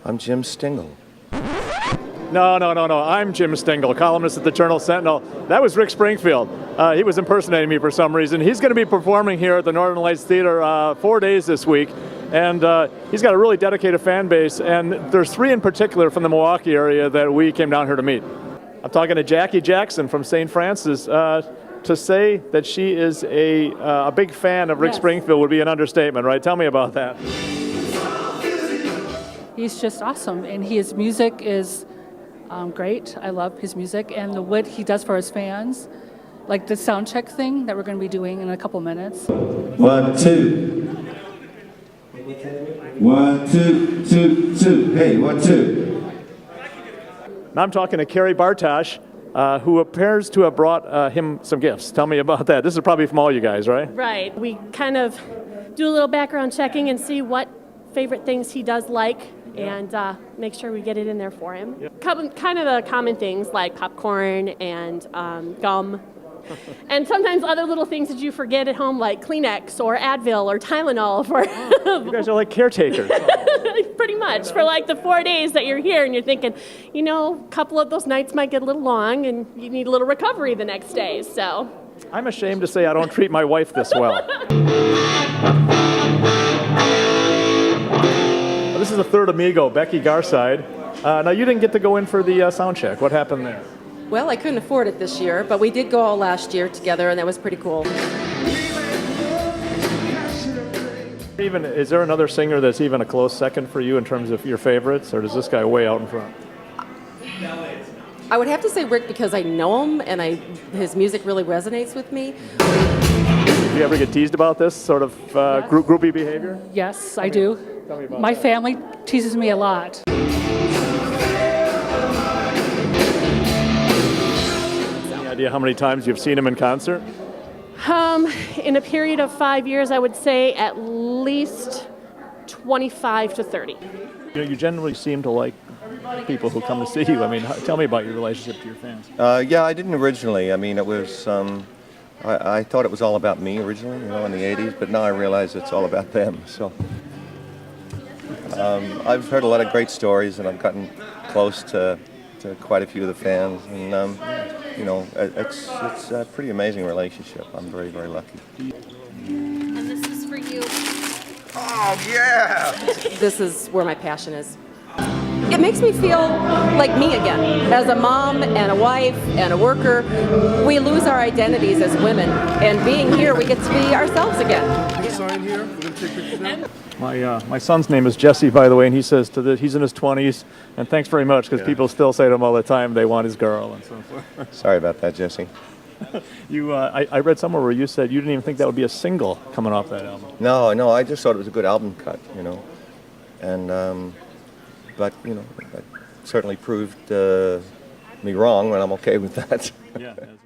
I'm Jim Stingl. No. I'm Jim Stingl, columnist at the Journal-Sentinel. That was Rick Springfield. He was impersonating me for some reason. He's going to be performing here at the Northern Lights Theater 4 days this week. And he's got a really dedicated fan base. And there's three in particular from the Milwaukee area that we came down here to meet. I'm talking to Jackie Jackson from St. Francis. To say that she is a big fan of Rick Springfield would be an understatement, right? Tell me about that. He's just awesome, and his music is great. I love his music and what he does for his fans, like the sound check thing that we're going to be doing in a couple minutes. 1, 2. 1, 2, 2, 2. Hey, 1, 2. Now I'm talking to Carrie Bartosh, who appears to have brought him some gifts. Tell me about that. This is probably from all you guys, right? Right. We kind of do a little background checking and see what favorite things he does like, and make sure we get it in there for him. Yep. Kind of the common things like popcorn and gum. And sometimes other little things that you forget at home, like Kleenex or Advil or Tylenol. For you guys are like caretakers. Pretty much. For like the 4 days that you're here and you're thinking, you know, a couple of those nights might get a little long and you need a little recovery the next day. So I'm ashamed to say I don't treat my wife this well. This is the third amigo, Becky Garside. Now you didn't get to go in for the sound check. What happened there? Well, I couldn't afford it this year, but we did go all last year together, and that was pretty cool. Is there another singer that's even a close second for you in terms of your favorites, or is this guy way out in front? I would have to say Rick because I know him, and his music really resonates with me. Do you ever get teased about this sort of groupie behavior? Yes, I do. Tell me about My that. family teases me a lot. Any idea how many times you've seen him in concert? in a period of 5 years, I would say at least 25 to 30. You generally seem to like people who come to see you. I mean, tell me about your relationship to your fans. Yeah, I didn't originally. I mean, it was, I thought it was all about me originally, you know, in the 80s, but now I realize it's all about them. So I've heard a lot of great stories, and I've gotten close to quite a few of the fans, and you know, it's a pretty amazing relationship. I'm very, very lucky. And this is for you. Oh, yeah! This is where my passion is. It makes me feel like me again. As a mom and a wife and a worker, we lose our identities as women, and being here, we get to be ourselves again. Can you sign here? We're going to take pictures now. My son's name is Jesse, by the way, and he says he's in his 20s, and thanks very much, because people still say to him all the time they want his girl and so forth. Sorry about that, Jesse. I read somewhere where you said you didn't even think that would be a single coming off that album. No, I just thought it was a good album cut, you know, and but you know, that certainly proved me wrong, and I'm okay with that. Yeah. That's right.